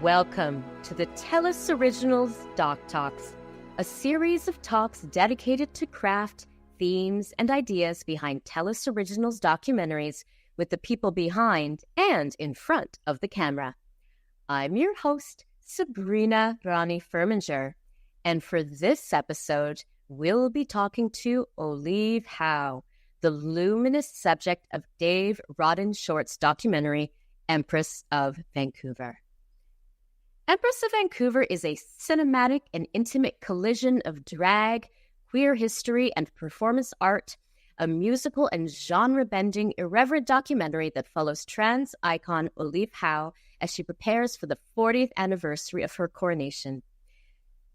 Welcome to the TELUS Originals DocTalks, a series of talks dedicated to craft, themes, and ideas behind TELUS Originals documentaries with the people behind and in front of the camera. I'm your host, Sabrina Rani Furminger, and for this episode, we'll be talking to Oliv Howe, the luminous subject of Dave Roden-Short's documentary, Empress of Vancouver. Empress of Vancouver is a cinematic and intimate collision of drag, queer history, and performance art, a musical and genre-bending, irreverent documentary that follows trans icon Oliv Howe as she prepares for the 40th anniversary of her coronation.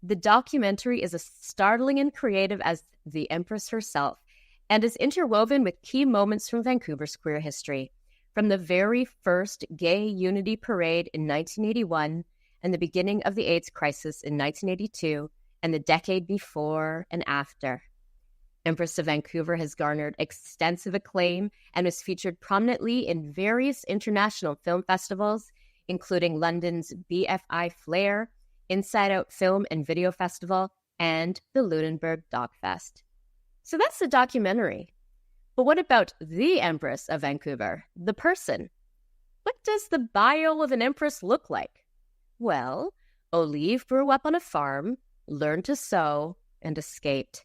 The documentary is as startling and creative as the Empress herself, and is interwoven with key moments from Vancouver's queer history, from the very first gay unity parade in 1981 and the beginning of the AIDS crisis in 1982 and the decade before and after. Empress of Vancouver has garnered extensive acclaim and was featured prominently in various international film festivals, including London's BFI Flair, Inside Out Film and Video Festival, and the Lunenburg Doc Fest. So that's the documentary. But what about the Empress of Vancouver, the person? What does the bio of an empress look like? Well, Oliv grew up on a farm, learned to sew, and escaped.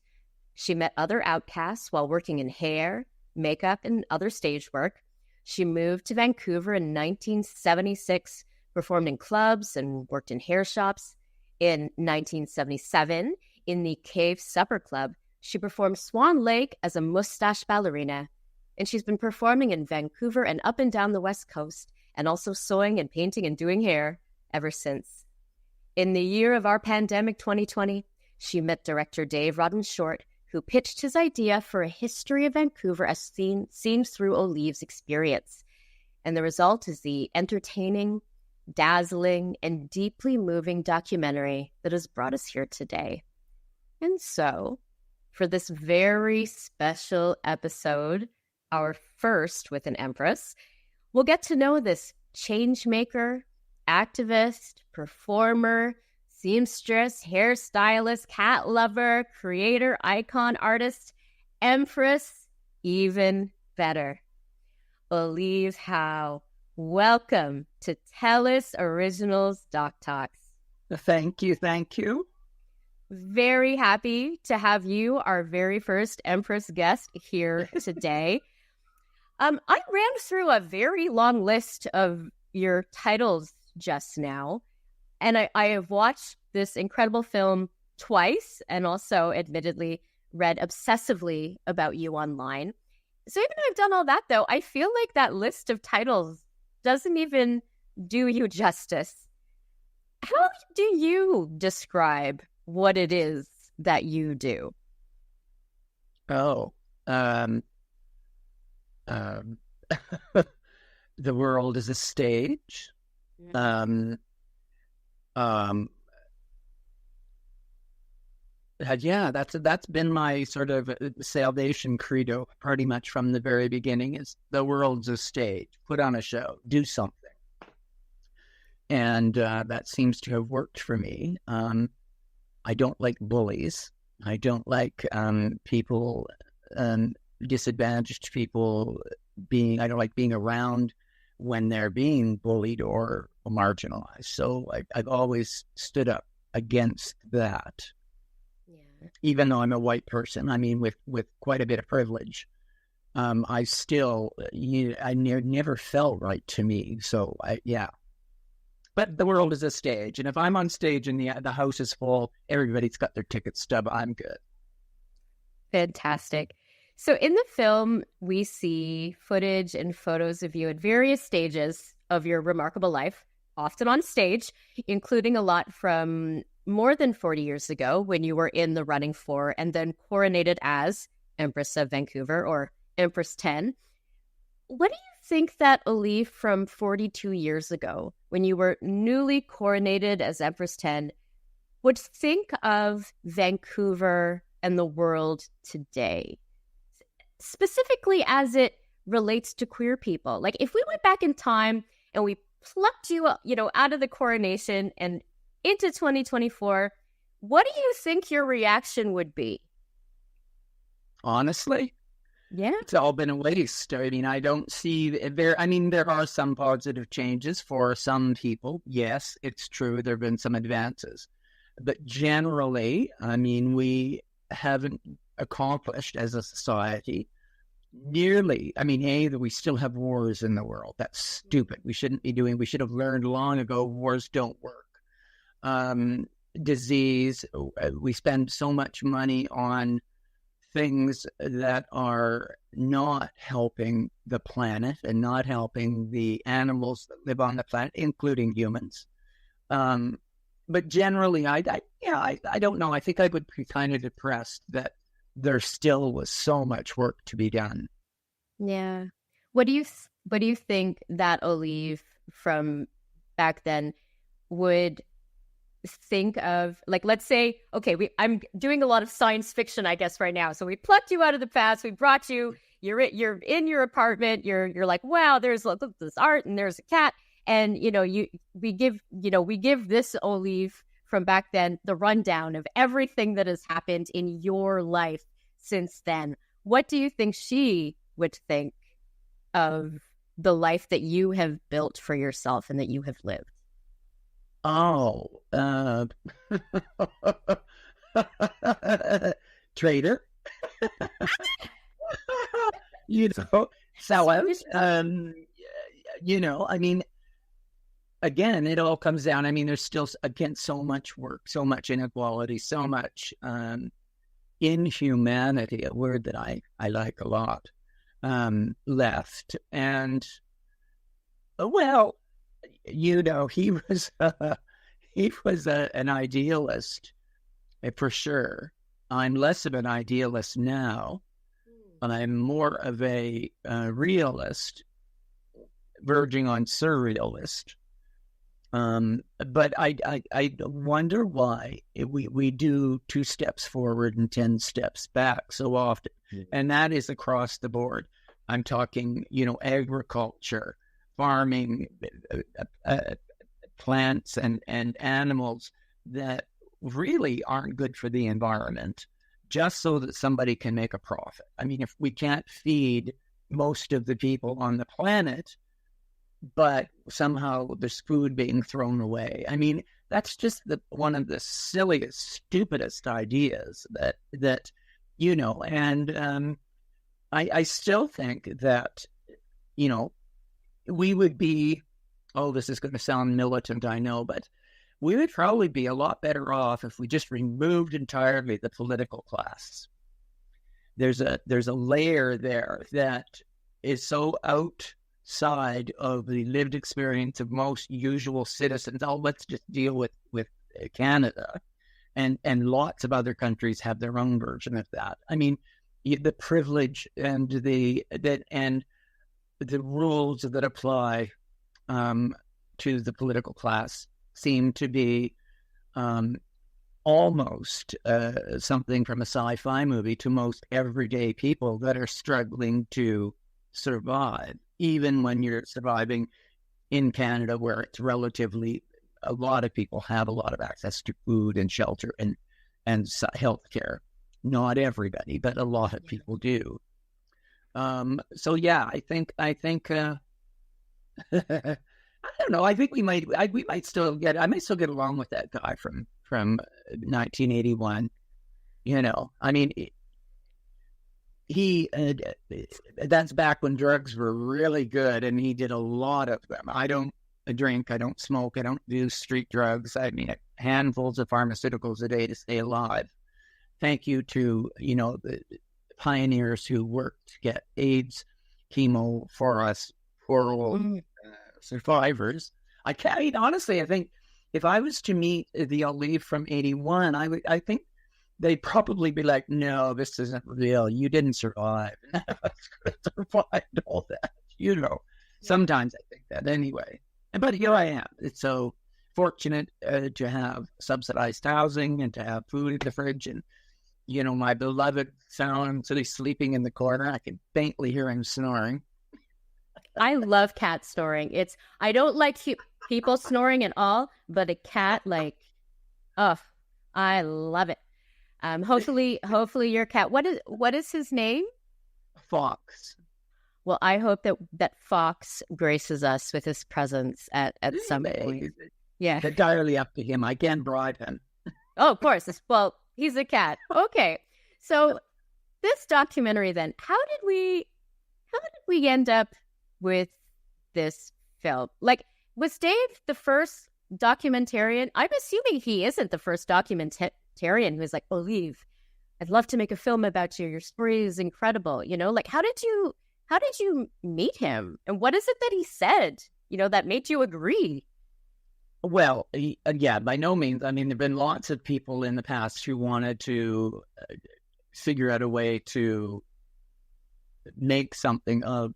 She met other outcasts while working in hair, makeup, and other stage work. She moved to Vancouver in 1976, performed in clubs and worked in hair shops. In 1977, in the Cave Supper Club, she performed Swan Lake as a mustache ballerina. And she's been performing in Vancouver and up and down the West Coast, and also sewing and painting and doing hair ever since. In the year of our pandemic, 2020, she met director Dave Roden-Short, who pitched his idea for a history of Vancouver as seen through Oliv's experience. And the result is the entertaining, dazzling, and deeply moving documentary that has brought us here today. And so, for this very special episode, our first with an Empress, we'll get to know this change maker, activist, performer, seamstress, hairstylist, cat lover, creator, icon, artist, Empress, even better. Oliv Howe, welcome to TELUS Originals DocTalks. Thank you. Very happy to have you, our very first Empress guest, here today. I ran through a very long list of your titles just now, and I have watched this incredible film twice and also admittedly read obsessively about you online. So even though I've done all that, though, I feel like that list of titles doesn't even do you justice. How do you describe what it is that you do? The world is a stage. That's been my sort of salvation credo pretty much from the very beginning, is the world's a stage. Put on a show, do something. And that seems to have worked for me. I don't like bullies. I don't like people, disadvantaged people I don't like being around when they're being bullied or marginalized. So I've always stood up against that. Yeah. Even though I'm a white person, I mean, with quite a bit of privilege, I still, never felt right to me. So But the world is a stage, and if I'm on stage and the house is full, everybody's got their ticket stub, I'm good. Fantastic. So in the film, we see footage and photos of you at various stages of your remarkable life, often on stage, including a lot from more than 40 years ago when you were in the running for and then coronated as Empress of Vancouver, or Empress 10. What do you think that Oliv from 42 years ago, when you were newly coronated as Empress 10, would think of Vancouver and the world today, specifically as it relates to queer people? Like, if we went back in time and we plucked you, out of the coronation and into 2024, what do you think your reaction would be? Honestly, yeah, it's all been a waste. I mean, I don't see there. I mean, there are some positive changes for some people. Yes, it's true. There have been some advances, but generally, I mean, we haven't accomplished as a society nearly. I mean, that we still have wars in the world. That's stupid. We shouldn't be doing. We should have learned long ago. Wars don't work. Disease. We spend so much money on things that are not helping the planet and not helping the animals that live on the planet, including humans. But generally, I don't know. I think I would be kind of depressed that there still was so much work to be done. Yeah. What do you think that Oliv from back then would think of? Like, let's say, okay, I'm doing a lot of science fiction, I guess, right now. So we plucked you out of the past. We brought you. You're in your apartment. You're like, wow, there's this art and there's a cat, and we give this Oliv from back then the rundown of everything that has happened in your life since then. What do you think she would think of the life that you have built for yourself and that you have lived? Oh, traitor. Sellout. I mean, again, it all comes down. I mean, there's still, again, so much work, so much inequality, so much inhumanity, a word that I like a lot, left. And, well, he was an idealist for sure. I'm less of an idealist now. I'm more of a realist, verging on surrealist. But I wonder why we do 2 steps forward and 10 steps back so often, and that is across the board. I'm talking, agriculture, farming, plants and animals that really aren't good for the environment, just so that somebody can make a profit. I mean, if we can't feed most of the people on the planet, but somehow there's food being thrown away. I mean, that's just one of the silliest, stupidest ideas that and I still think that, we would be, this is going to sound militant, I know, but we would probably be a lot better off if we just removed entirely the political class. There's a layer there that is so outside of the lived experience of most usual citizens. Let's just deal with Canada, and lots of other countries have their own version of that. I mean, the privilege and the rules that apply to the political class seem to be almost something from a sci-fi movie to most everyday people that are struggling to survive, even when you're surviving in Canada, where it's relatively, a lot of people have a lot of access to food and shelter and healthcare. Not everybody, but a lot of people do. So yeah, I think I don't know. I think we might still get. I might still get along with that guy from 1981. I mean, he that's back when drugs were really good, and he did a lot of them. I don't drink, I don't smoke, I don't do street drugs. I mean, handfuls of pharmaceuticals a day to stay alive. Thank you to the pioneers who worked to get AIDS chemo for us poor old survivors. I can't, honestly, I think if I was to meet the Oliv from 81, I think they'd probably be like, no, this isn't real. You didn't survive. None of us could have survived all that. Sometimes I think that anyway. But here I am. It's so fortunate to have subsidized housing and to have food in the fridge. And, my beloved son, so he's sleeping in the corner. I can faintly hear him snoring. I love cat snoring. I don't like people snoring at all, but a cat, like, oh, I love it. Hopefully your cat. What is his name? Fox. Well, I hope that Fox graces us with his presence at some point. Yeah, entirely up to him. I can't bribe him. Oh, of course. Well, he's a cat. Okay, so this documentary, then, how did we end up with this film? Like, was Dave the first documentarian? I'm assuming he isn't the first documentarian who was like, Oliv, I'd love to make a film about you. Your story is incredible. Like, how did you meet him? And what is it that he said, that made you agree? Well, yeah, by no means. I mean, there have been lots of people in the past who wanted to figure out a way to make something of,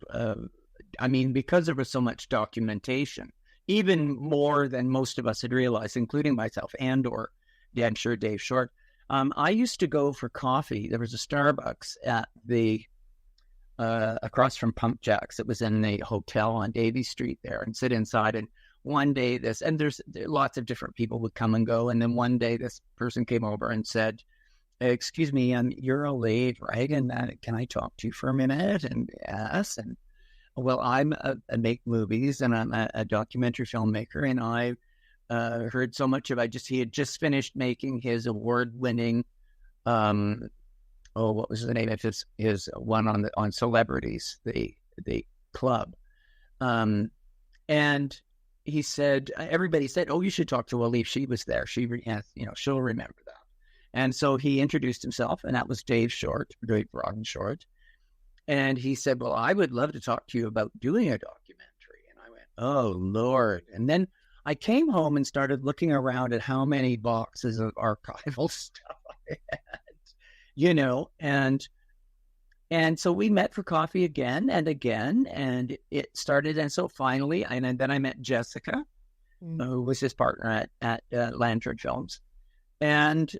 I mean, because there was so much documentation, even more than most of us had realized, including myself and/or I'm sure Dave Short. I used to go for coffee. There was a Starbucks at the across from Pump Jacks. It was in the hotel on Davie Street there, and sit inside. And one day there's lots of different people would come and go. And then one day this person came over and said, excuse me, you're Oliv, right? And can I talk to you for a minute? And yes. And well, I make movies and I'm a documentary filmmaker. And I heard so much he had just finished making his award-winning, what was the name of his one on celebrities, the club. And he said, everybody said, oh, you should talk to Oliv. She was there. She'll remember that. And so he introduced himself, and that was Dave Rodden Short. And he said, well, I would love to talk to you about doing a documentary. And I went, oh, Lord. And then I came home and started looking around at how many boxes of archival stuff I had, and so we met for coffee again and again, and it started. And so finally, and then I met Jessica, who was his partner at Lantern Films. And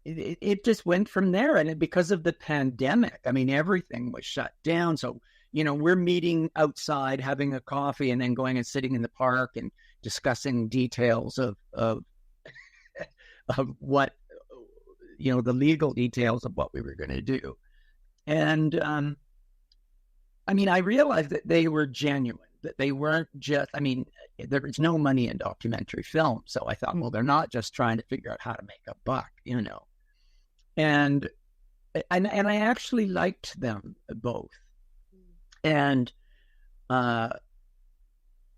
it just went from there. And because of the pandemic, I mean, everything was shut down. So, we're meeting outside, having a coffee, and then going and sitting in the park and discussing details of what, the legal details of what we were going to do. And, I mean, I realized that they were genuine, that they weren't just, I mean, there was no money in documentary film. So I thought, well, they're not just trying to figure out how to make a buck, And I actually liked them both. And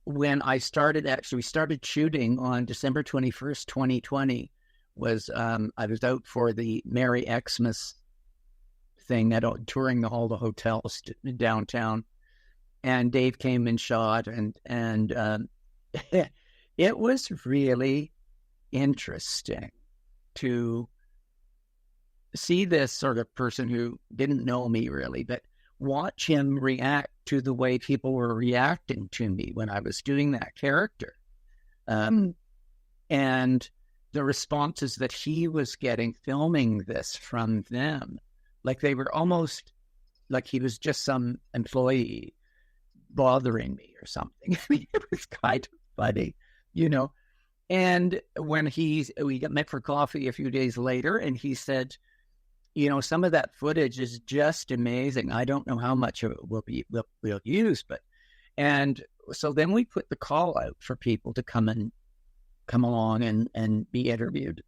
when we started shooting on December 21st, 2020, I was out for the Merry Xmas thing, touring all the hotels downtown, and Dave came and shot, and it was really interesting to see this sort of person who didn't know me really, but watch him react to the way people were reacting to me when I was doing that character. And the responses that he was getting filming this from them, like they were almost like he was just some employee bothering me or something. I mean, it was kind of funny, And when we got met for coffee a few days later, and he said, some of that footage is just amazing. I don't know how much of it we'll use, and so then we put the call out for people to come along and be interviewed,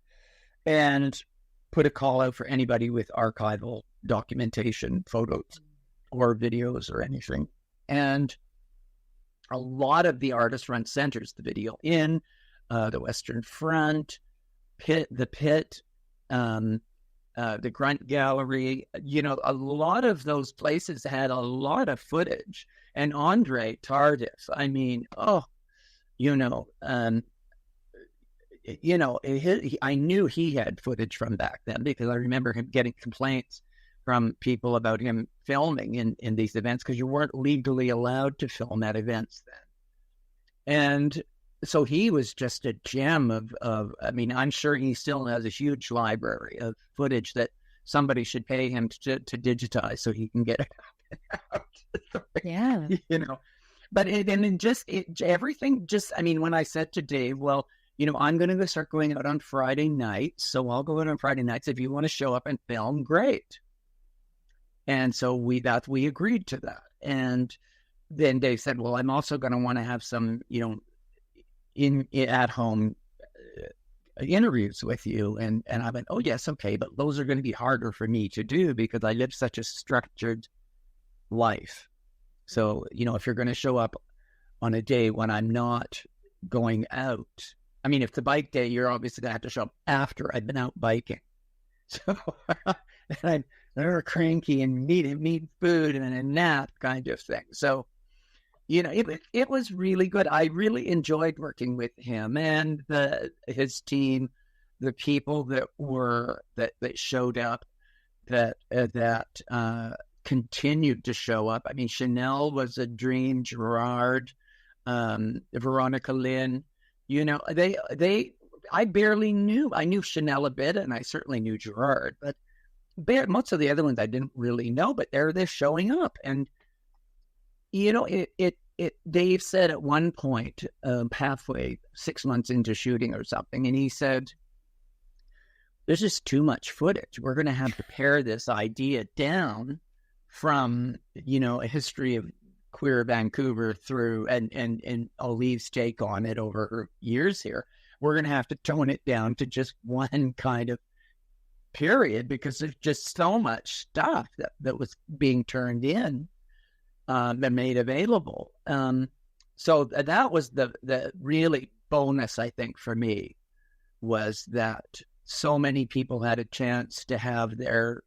and put a call out for anybody with archival documentation, photos or videos or anything. And a lot of the artist run centers, the Video Inn, the Western Front, the Pit, the Grunt Gallery, a lot of those places had a lot of footage. And Andre Tardif, I mean, I knew he had footage from back then, because I remember him getting complaints from people about him filming in these events, because you weren't legally allowed to film at events then. And so he was just a gem of I mean, I'm sure he still has a huge library of footage that somebody should pay him to digitize so he can get it Yeah. But everything just, I mean, when I said to Dave, well, I'm going to start going out on Friday nights, so I'll go out on Friday nights. If you want to show up and film, great. And so we agreed to that. And then Dave said, well, I'm also going to want to have some, in at home interviews with you. And I went, oh yes, okay, but those are going to be harder for me to do because I live such a structured life. So, if you're going to show up on a day when I'm not going out, I mean, if it's a bike day, you're obviously going to have to show up after I've been out biking. So and I'm cranky and need food and a nap kind of thing. So, it was really good. I really enjoyed working with him and his team, the people that showed up, that continued to show up. I mean, Chanel was a dream. Gerard, Veronica Lynn. I barely knew. I knew Chanel a bit, and I certainly knew Gerard, but most of the other ones I didn't really know. But they're showing up, and Dave said at one point, halfway, 6 months into shooting or something, and he said, "There's just too much footage. We're going to have to pare this idea down from a history of queer Vancouver through and Oliv's take on it over her years here. We're going to have to tone it down to just one kind of period because there's just so much stuff that was being turned in and made available." So that was the really bonus, I think, for me, was that so many people had a chance to have their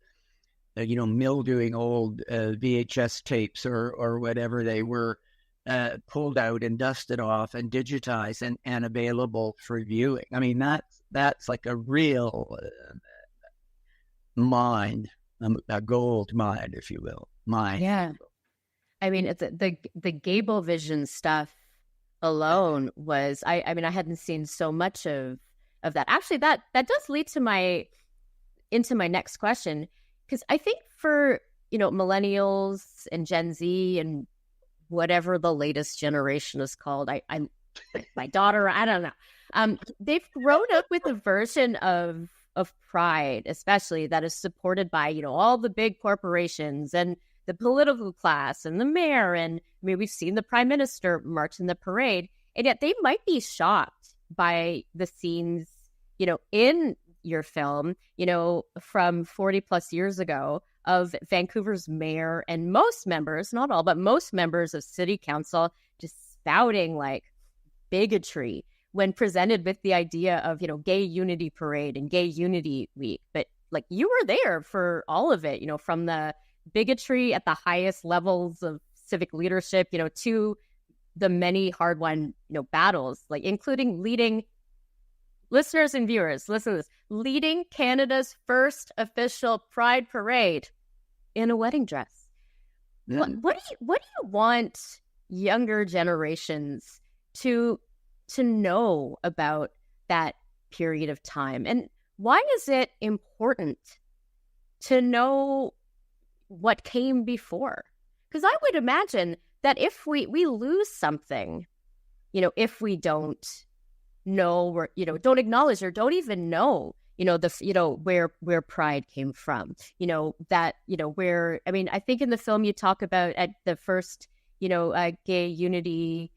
mildewing old VHS tapes or whatever they were pulled out and dusted off and digitized and available for viewing. I mean, that's like a real mine, a gold mine, if you will. Mine. Yeah. I mean, it's the Gable Vision stuff alone was, I mean, I hadn't seen so much of that. Actually, that does lead to into my next question. Because I think for, millennials and Gen Z and whatever the latest generation is called, my daughter, I don't know. They've grown up with a version of Pride, especially that is supported by, all the big corporations and the political class and the mayor. And I mean, we've seen the prime minister march in the parade, and yet they might be shocked by the scenes, in your film, from 40 plus years ago of Vancouver's mayor and most members, not all, but most members of city council just spouting like bigotry when presented with the idea of, gay unity parade and gay unity week. But like, you were there for all of it, from the bigotry at the highest levels of civic leadership, to the many hard-won, battles, like including leading listeners and viewers, listen to this, leading Canada's first official Pride parade in a wedding dress. Yeah. What do you want younger generations to know about that period of time? And why is it important to know what came before? Because I would imagine that if we lose something, if we don't know or don't acknowledge or don't even know where Pride came from, where, I mean, I think in the film you talk about at the first gay unity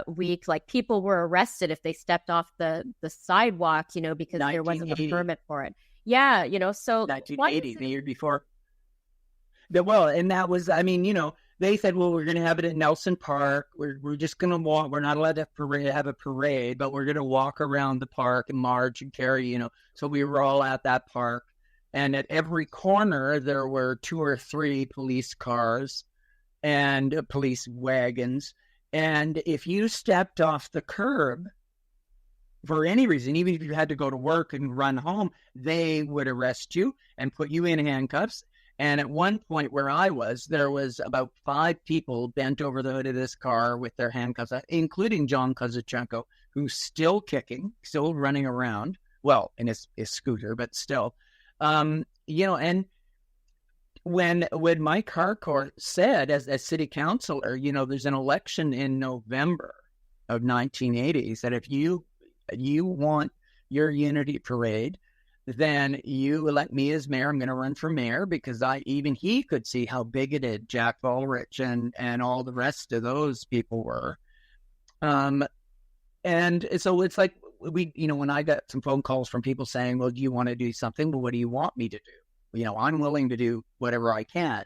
week, like people were arrested if they stepped off the sidewalk because there wasn't a permit for it. So 1980, the year before. Well, and that was, I mean, they said, well, we're going to have it at Nelson Park. We're just going to walk. We're not allowed to have a parade, but we're going to walk around the park and march and carry, So we were all at that park. And at every corner, there were 2 or 3 police cars and police wagons. And if you stepped off the curb for any reason, even if you had to go to work and run home, they would arrest you and put you in handcuffs. And at one point where I was, there was about 5 people bent over the hood of this car with their handcuffs, including John Kozachenko, who's still kicking, still running around. Well, in his scooter, but still. And when Mike Harcourt said, as city councilor, there's an election in November of 1980, he said, if you want your unity parade, then you elect me as mayor. I'm going to run for mayor, because even he could see how bigoted Jack Ulrich and all the rest of those people were. And so it's like, when I got some phone calls from people saying, well, do you want to do something? Well, what do you want me to do? I'm willing to do whatever I can.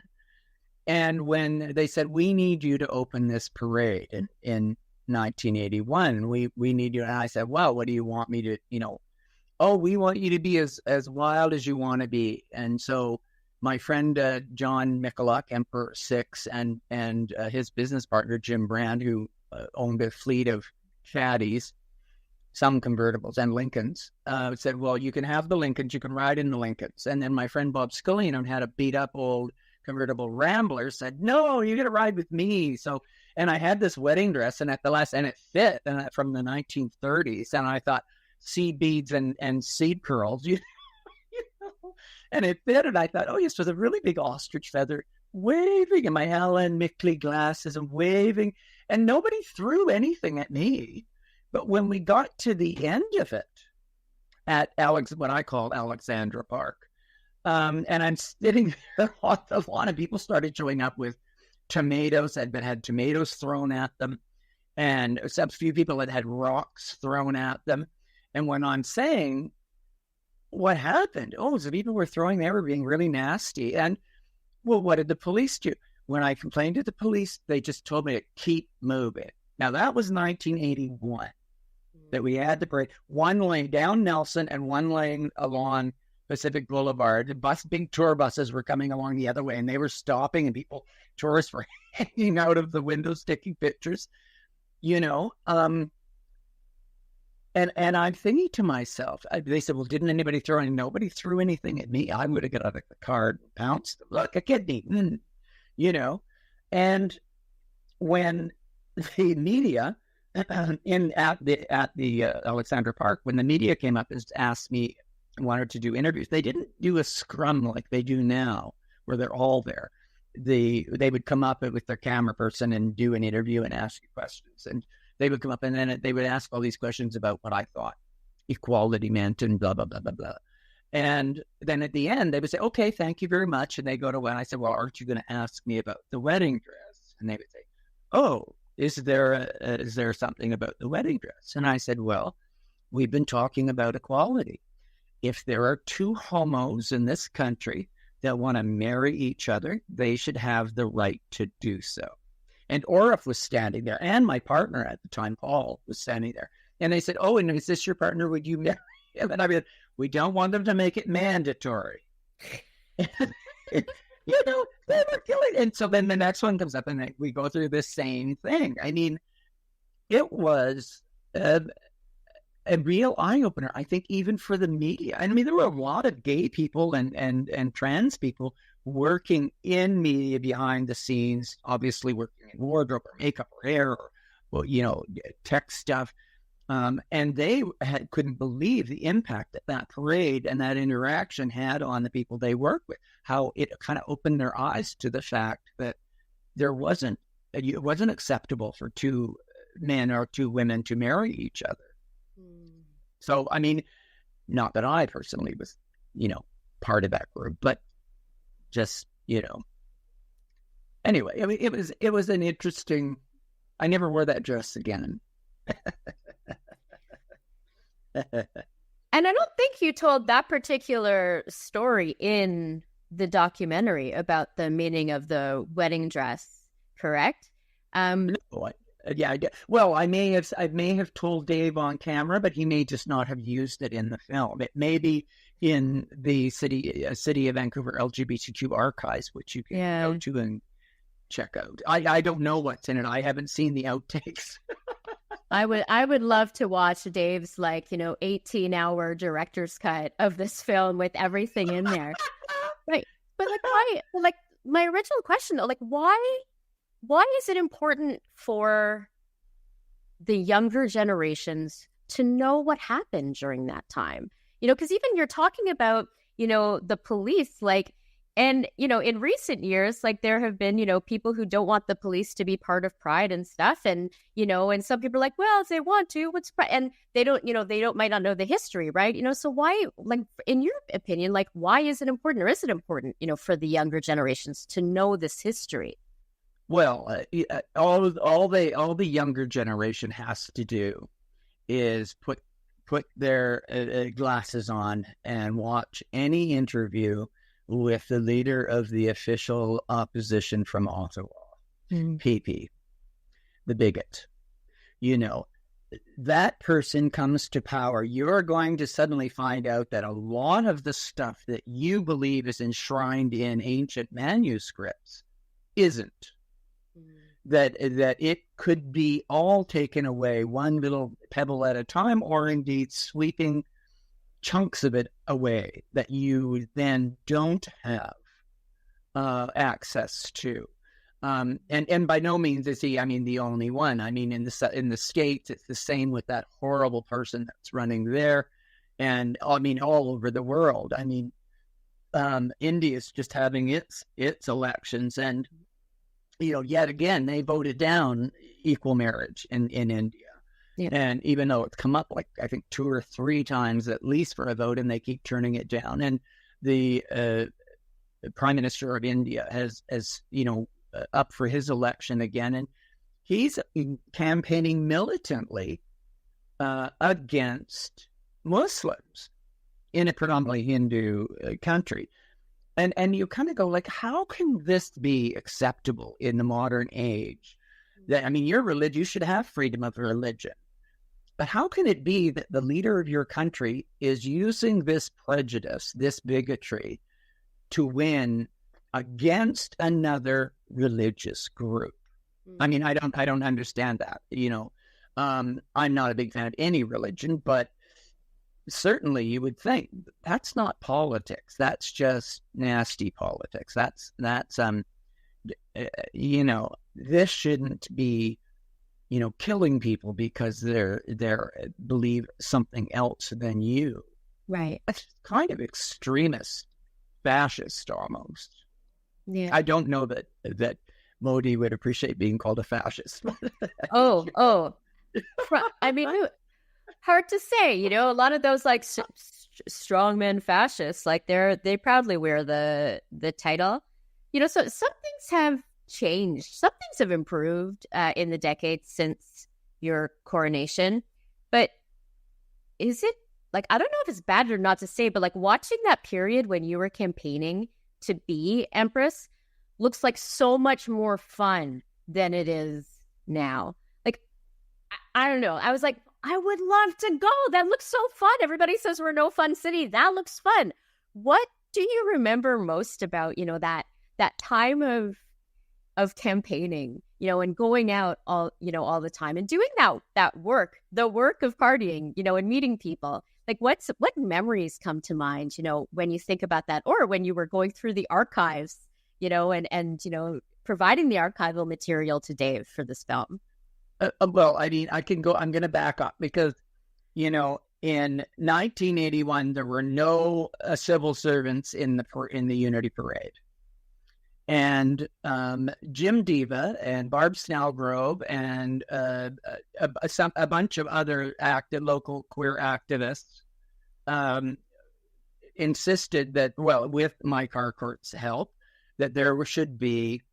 And when they said, we need you to open this parade in 1981, we need you. And I said, well, what do you want me to, oh, we want you to be as wild as you want to be. And so my friend, John Michalak, Emperor 6, and his business partner, Jim Brand, who owned a fleet of caddies, some convertibles and Lincolns, said, well, you can have the Lincolns, you can ride in the Lincolns. And then my friend Bob Scullion had a beat up old convertible Rambler, said, no, you're going to ride with me. So, and I had this wedding dress, and it fit, and from the 1930s. And I thought, seed beads and seed pearls, and it fit. And I thought, oh yes, with a really big ostrich feather waving, and my Alan Mickley glasses and waving, and nobody threw anything at me. But when we got to the end of it at what I call Alexandra Park, and I'm sitting there on the lawn, and people started showing up with tomatoes, had tomatoes thrown at them, and a few people had rocks thrown at them. And when I'm saying, what happened? Oh, the people they were being really nasty. And, well, what did the police do? When I complained to the police, they just told me to keep moving. Now, that was 1981. That we had the parade, one lane down Nelson and one lane along Pacific Boulevard. Big tour buses were coming along the other way, and they were stopping, and tourists were hanging out of the windows taking pictures, And I'm thinking to myself, they said, well, didn't anybody throw anything? Nobody threw anything at me. I would have got out of the car and pounced. Look, a kidney, And when the media at the Alexandra Park, when the media came up and asked me, wanted to do interviews, they didn't do a scrum like they do now, where they're all there. They would come up with their camera person and do an interview and ask you questions, and they would come up and then they would ask all these questions about what I thought equality meant and blah blah blah blah blah. And then at the end they would say, okay, thank you very much, and they go to when I said, well, aren't you going to ask me about the wedding dress? And they would say, oh, is there something about the wedding dress? And I said, well, we've been talking about equality. If there are two homos in this country that want to marry each other, they should have the right to do so. And Orif was standing there, and my partner at the time, Paul, was standing there. And they said, oh, and is this your partner? Would you marry him? And I mean, we don't want them to make it mandatory. They were killing. And so then the next one comes up, and we go through the same thing. I mean, it was a real eye-opener, I think, even for the media. I mean, there were a lot of gay people and trans people working in media behind the scenes, obviously working in wardrobe or makeup or hair or tech stuff. And they couldn't believe the impact that parade and that interaction had on the people they work with, how it kind of opened their eyes to the fact that it wasn't acceptable for two men or two women to marry each other. So, I mean, not that I personally was, part of that group, but just, anyway, I mean, it was an interesting, I never wore that dress again. And I don't think you told that particular story in the documentary about the meaning of the wedding dress, correct? No, I did. Well, I may have told Dave on camera, but he may just not have used it in the film. It may be in the City of Vancouver LGBTQ archives, which you can go to and check out. I don't know what's in it. I haven't seen the outtakes. I would love to watch Dave's 18-hour director's cut of this film with everything in there. Right. But why, my original question though, why is it important for the younger generations to know what happened during that time? Because even you're talking about, the police, And, in recent years, like there have been, people who don't want the police to be part of Pride and stuff. And, and some people are like, well, if they want to, what's Pride? And they don't, might not know the history, right? So why, like, in your opinion, like, why is it important, or is it important, for the younger generations to know this history? Well, all the younger generation has to do is put their glasses on and watch any interview with the leader of the official opposition from Ottawa, PP, the bigot. That person comes to power. You're going to suddenly find out that a lot of the stuff that you believe is enshrined in ancient manuscripts isn't. That it could be all taken away, one little pebble at a time, or indeed sweeping chunks of it away that you then don't have access to. And by no means is he, the only one. In the States, it's the same with that horrible person that's running there. And all over the world. India's just having its elections, and yet again, they voted down equal marriage in India. Yeah. And even though it's come up, like, I think 2 or 3 times at least for a vote, and they keep turning it down. And the Prime Minister of India has up for his election again. And he's campaigning militantly against Muslims in a predominantly Hindu country. And you kind of go, like, how can this be acceptable in the modern age? That, your religion, you should have freedom of religion. But how can it be that the leader of your country is using this prejudice, this bigotry, to win against another religious group? I don't understand that. I'm not a big fan of any religion, but certainly you would think that's not politics. That's just nasty politics. That's this shouldn't be, killing people because they're believe something else than you. Right. That's kind of extremist, fascist almost. Yeah. I don't know that Modi would appreciate being called a fascist. Oh. Hard to say, a lot of those like strongmen fascists, like they proudly wear the title, so some things have changed. Some things have improved in the decades since your coronation. But is it, like, I don't know if it's bad or not to say, but like watching that period when you were campaigning to be Empress looks like so much more fun than it is now. Like, I don't know. I was like, I would love to go. That looks so fun. Everybody says we're no fun city. That looks fun. What do you remember most about, that time of campaigning, and going out all the time and doing that work, the work of partying, and meeting people? Like, what memories come to mind, when you think about that, or when you were going through the archives, and providing the archival material to Dave for this film? Well, I can go. I'm going to back up because, in 1981 there were no civil servants in the Unity Parade, and Jim Diva and Barb Snellgrove and a bunch of other local queer activists insisted that, well, with Mike Harcourt's help, that there should be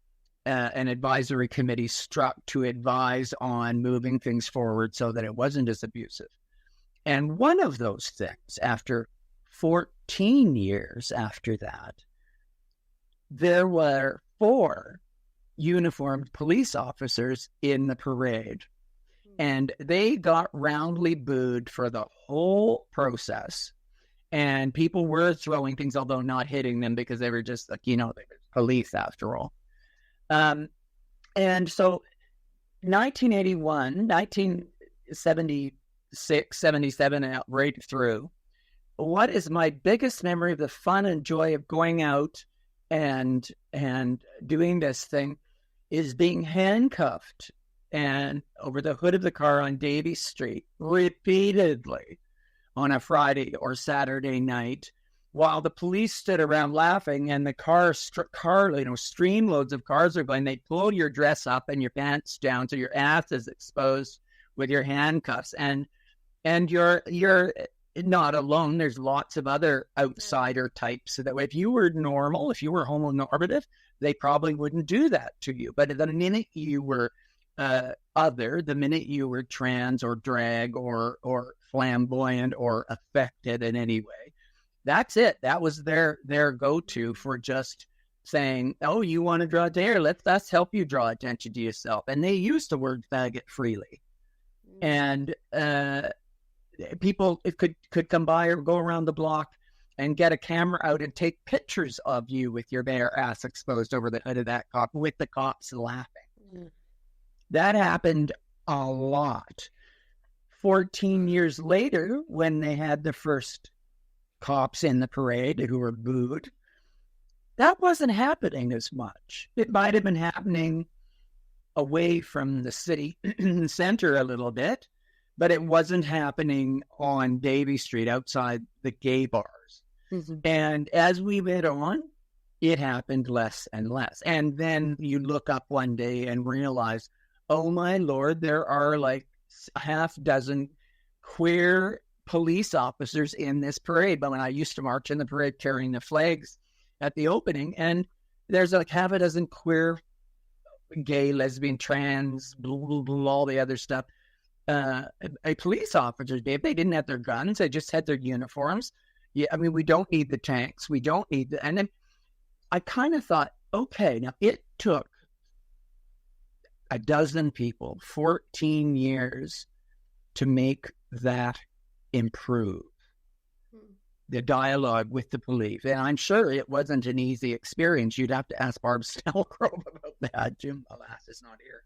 an advisory committee struck to advise on moving things forward so that it wasn't as abusive. And one of those things, after 14 years after that, there were 4 uniformed police officers in the parade. And they got roundly booed for the whole process. And people were throwing things, although not hitting them, because they were just like, they were police after all. And so 1981, 1976, 77, right through, what is my biggest memory of the fun and joy of going out and doing this thing is being handcuffed and over the hood of the car on Davie Street repeatedly on a Friday or Saturday night, while the police stood around laughing, and the streamloads of cars are going, they pull your dress up and your pants down so your ass is exposed with your handcuffs, and you're not alone. There's lots of other outsider types. So that if you were normal, if you were homonormative, they probably wouldn't do that to you. But the minute you were other, the minute you were trans or drag or flamboyant or affected in any way, that's it. That was their go-to for just saying, oh, you want to draw attention? Let's help you draw attention to yourself. And they used the word faggot freely. And people could come by or go around the block and get a camera out and take pictures of you with your bare ass exposed over the hood of that cop with the cops laughing. That happened a lot. 14 years later, when they had the first cops in the parade who were booed, that wasn't happening as much. It might have been happening away from the city center a little bit, but it wasn't happening on Davie Street outside the gay bars. And as we went on, it happened less and less. And then you look up one day and realize, oh my Lord, there are like half dozen queer police officers in this parade. But when I used to march in the parade carrying the flags at the opening, and there's like half a dozen queer, gay, lesbian, trans, all the other stuff. A police officers, Dave, they didn't have their guns. They just had their uniforms. Yeah, I mean, we don't need the tanks. We don't need the... And then I kind of thought, okay, now it took a dozen people 14 years to make that improve. The dialogue with the police. And I'm sure it wasn't an easy experience. You'd have to ask Barb Snellgrove about that. Jim, alas, is not here.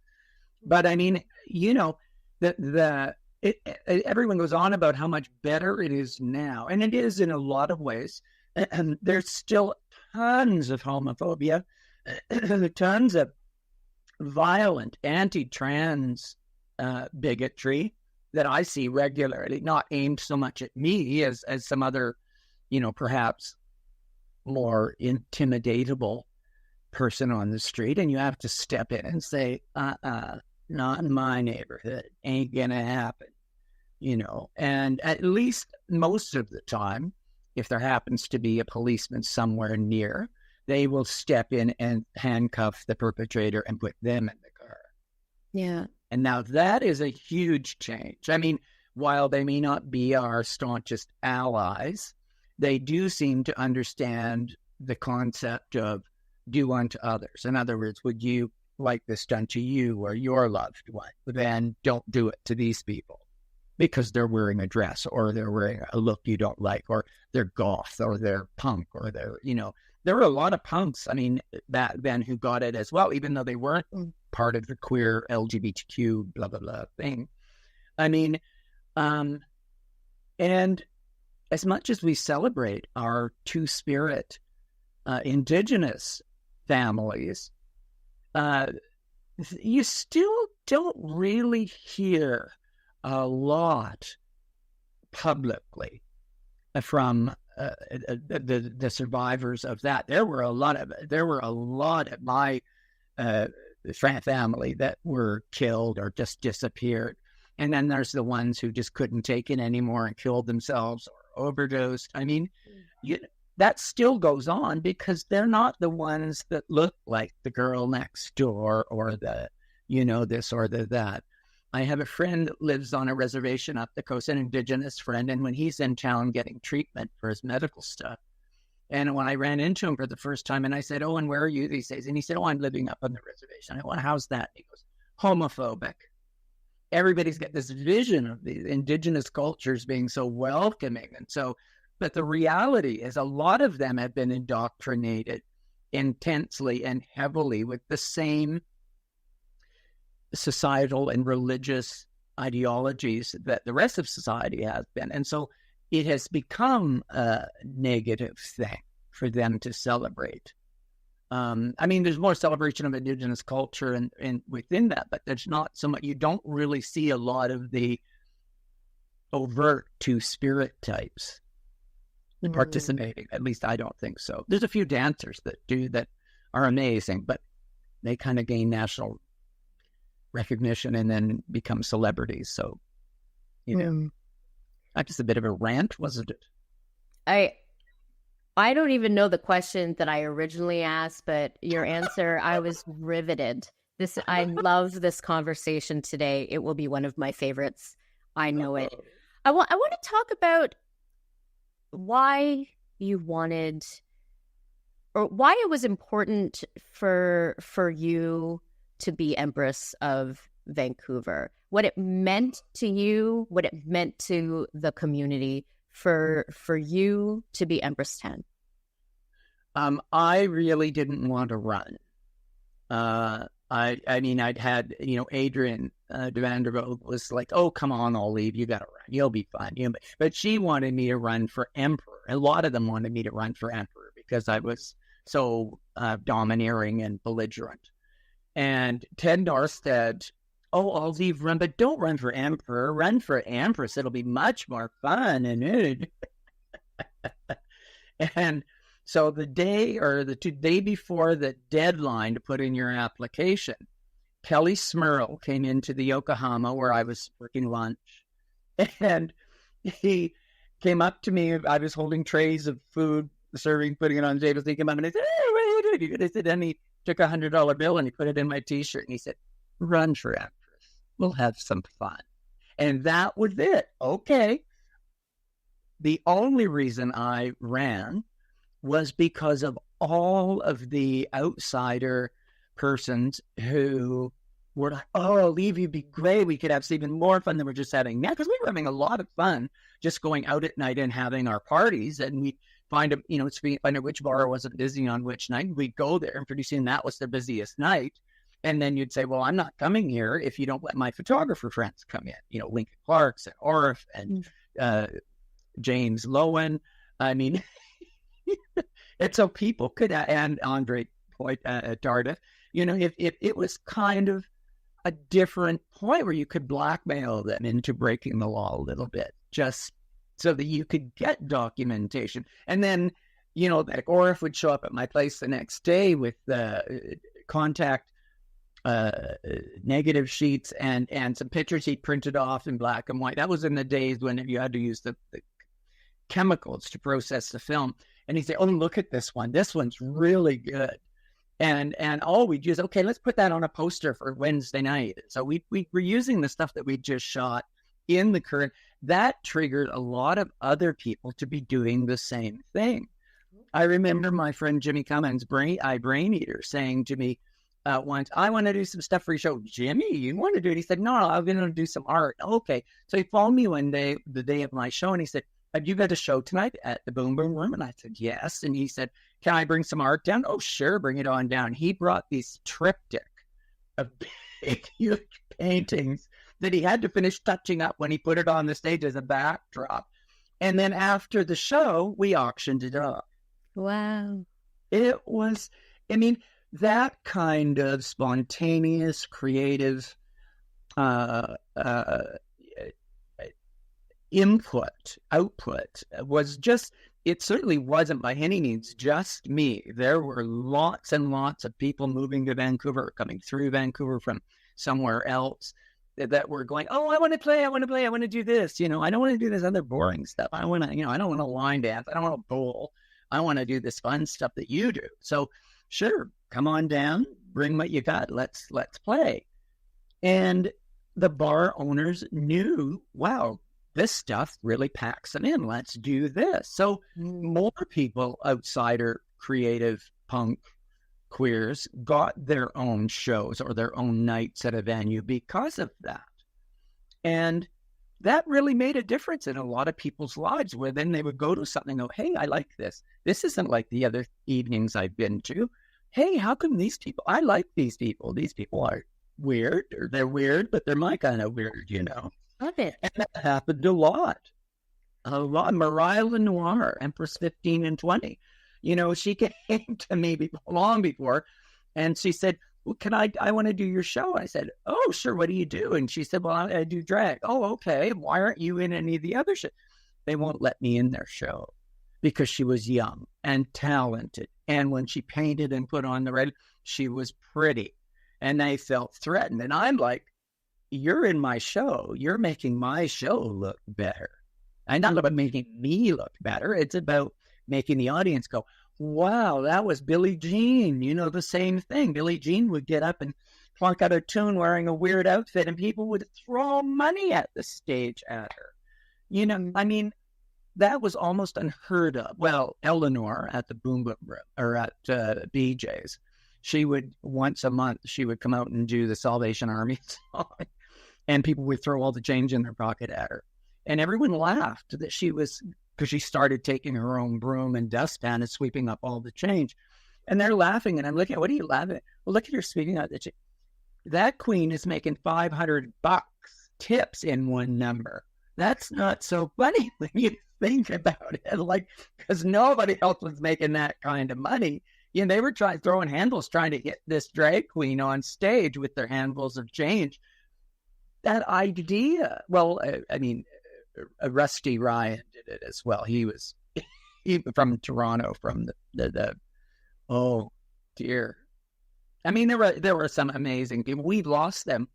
But I mean, you know, everyone goes on about how much better it is now. And it is in a lot of ways. And there's still tons of homophobia, tons of violent anti-trans bigotry that I see regularly, not aimed so much at me as some other, you know, perhaps more intimidatable person on the street. And you have to step in and say, not in my neighborhood, ain't gonna happen, you know. And at least most of the time, if there happens to be a policeman somewhere near, they will step in and handcuff the perpetrator and put them in the car. Yeah. And now that is a huge change. I mean, while they may not be our staunchest allies, they do seem to understand the concept of do unto others. In other words, would you like this done to you or your loved one? Then don't do it to these people because they're wearing a dress or they're wearing a look you don't like, or they're goth or they're punk or they're, you know, there were a lot of punks, I mean, back then who got it as well, even though they weren't part of the queer LGBTQ blah, blah, blah thing. I mean, and as much as we celebrate our two-spirit Indigenous families, you still don't really hear a lot publicly from the survivors of that. There were a lot of my family that were killed or just disappeared, and then there's the ones who just couldn't take it anymore and killed themselves or overdosed. I mean, that still goes on because they're not the ones that look like the girl next door or the, you know, this or the that. I have a friend that lives on a reservation up the coast, an Indigenous friend, and when he's in town getting treatment for his medical stuff, and when I ran into him for the first time, and I said, oh, and where are you these days? And he said, oh, I'm living up on the reservation. I went, how's that? He goes, homophobic. Everybody's got this vision of the Indigenous cultures being so welcoming. And so, but the reality is a lot of them have been indoctrinated intensely and heavily with the same societal and religious ideologies that the rest of society has been. And so it has become a negative thing for them to celebrate. I mean, there's more celebration of Indigenous culture and within that, but there's not so much, you don't really see a lot of the overt two-spirit types participating. At least I don't think so. There's a few dancers that are amazing, but they kind of gain national recognition and then become celebrities. So, that's just a bit of a rant, wasn't it? I don't even know the question that I originally asked, but your answer, I was riveted. I love this conversation today. It will be one of my favorites. I know it. I want to talk about why you wanted, or why it was important for you to be Empress of Vancouver. What it meant to you, what it meant to the community for you to be Empress 10. I really didn't want to run. I mean, I'd had, Adrian Vanderbilt was like, oh, come on, Oliv, you got to run. You'll be fine. But she wanted me to run for Emperor. A lot of them wanted me to run for Emperor because I was so domineering and belligerent. And Ted North said, oh, Oliv, run, but don't run for Emperor. Run for Empress. It'll be much more fun. And so the day or the day before the deadline to put in your application, Kelly Smurl came into the Yokohama where I was working lunch, and he came up to me. I was holding trays of food, serving, putting it on the table. He came up and he said, hey, what are you doing? I said, and he took $100 bill and he put it in my T-shirt and he said, run for Empress. We'll have some fun. And that was it. Okay. The only reason I ran was because of all of the outsider persons who were like, oh, Oliv, you'd be great. We could have even more fun than we're just having now. Because we were having a lot of fun just going out at night and having our parties. And we'd find out which bar wasn't busy on which night. We'd go there, and pretty soon that was their busiest night. And then you'd say, well, I'm not coming here if you don't let my photographer friends come in. Lincoln Clarks and Orff and James Lowen. I mean... And so people could, and Andre Tardif, if it was kind of a different point where you could blackmail them into breaking the law a little bit, just so that you could get documentation. And then, like Orff would show up at my place the next day with contact negative sheets and some pictures he printed off in black and white. That was in the days when you had to use the chemicals to process the film. And he'd say, oh, look at this one. This one's really good. And we'd use, okay, let's put that on a poster for Wednesday night. So we were using the stuff that we just shot in the current. That triggered a lot of other people to be doing the same thing. I remember my friend Jimmy Cummins, Brain Eater, saying to me once, I want to do some stuff for your show. Jimmy, you want to do it? He said, no, I'm going to do some art. Okay. So he phoned me one day, the day of my show, and he said, have you got a show tonight at the Boom Boom Room? And I said, yes. And he said, can I bring some art down? Oh, sure. Bring it on down. He brought these triptych of big, huge paintings that he had to finish touching up when he put it on the stage as a backdrop. And then after the show, we auctioned it off. Wow. It was, that kind of spontaneous, creative, output was just, it certainly wasn't by any means just me. There were lots and lots of people moving to Vancouver, coming through Vancouver from somewhere else that were going, oh, I want to play, I want to do this. I don't want to do this other boring stuff. I want to, I don't want to line dance. I don't want to bowl. I want to do this fun stuff that you do. So sure, come on down, bring what you got. Let's play. And the bar owners knew, wow, this stuff really packs them in. Let's do this. So more people, outsider, creative, punk, queers, got their own shows or their own nights at a venue because of that. And that really made a difference in a lot of people's lives, where then they would go to something and go, hey, I like this. This isn't like the other evenings I've been to. Hey, how come these people, I like these people. These people are weird, or they're weird, but they're my kind of weird, Love it. And that happened a lot. Mariah Lenoir, Empress 15 and 20. She came to me long before, and she said, well, I want to do your show. I said, oh, sure. What do you do? And she said, well, I do drag. Oh, okay. Why aren't you in any of the other shows? They won't let me in their show. because she was young and talented. And when she painted and put on the red, she was pretty. And they felt threatened. And I'm like, you're in my show. You're making my show look better. And not about making me look better. It's about making the audience go, wow, that was Billie Jean. The same thing. Billie Jean would get up and plunk out a tune wearing a weird outfit, and people would throw money at the stage at her. I mean, that was almost unheard of. Well, Eleanor at the Boom Boom Room, or at BJ's, she would, once a month, she would come out and do the Salvation Army song, and people would throw all the change in their pocket at her. And everyone laughed that she was, because she started taking her own broom and dustpan and sweeping up all the change. And they're laughing, and I'm looking at, what are you laughing at? Well, look at her sweeping out the change. That queen is making $500 tips in one number. That's not so funny when you think about it. Like, because nobody else was making that kind of money. They were throwing handles, trying to hit this drag queen on stage with their handfuls of change. That idea, well, I mean, Rusty Ryan did it as well. He was from Toronto, from the oh dear. I mean, there were some amazing people. We've lost them.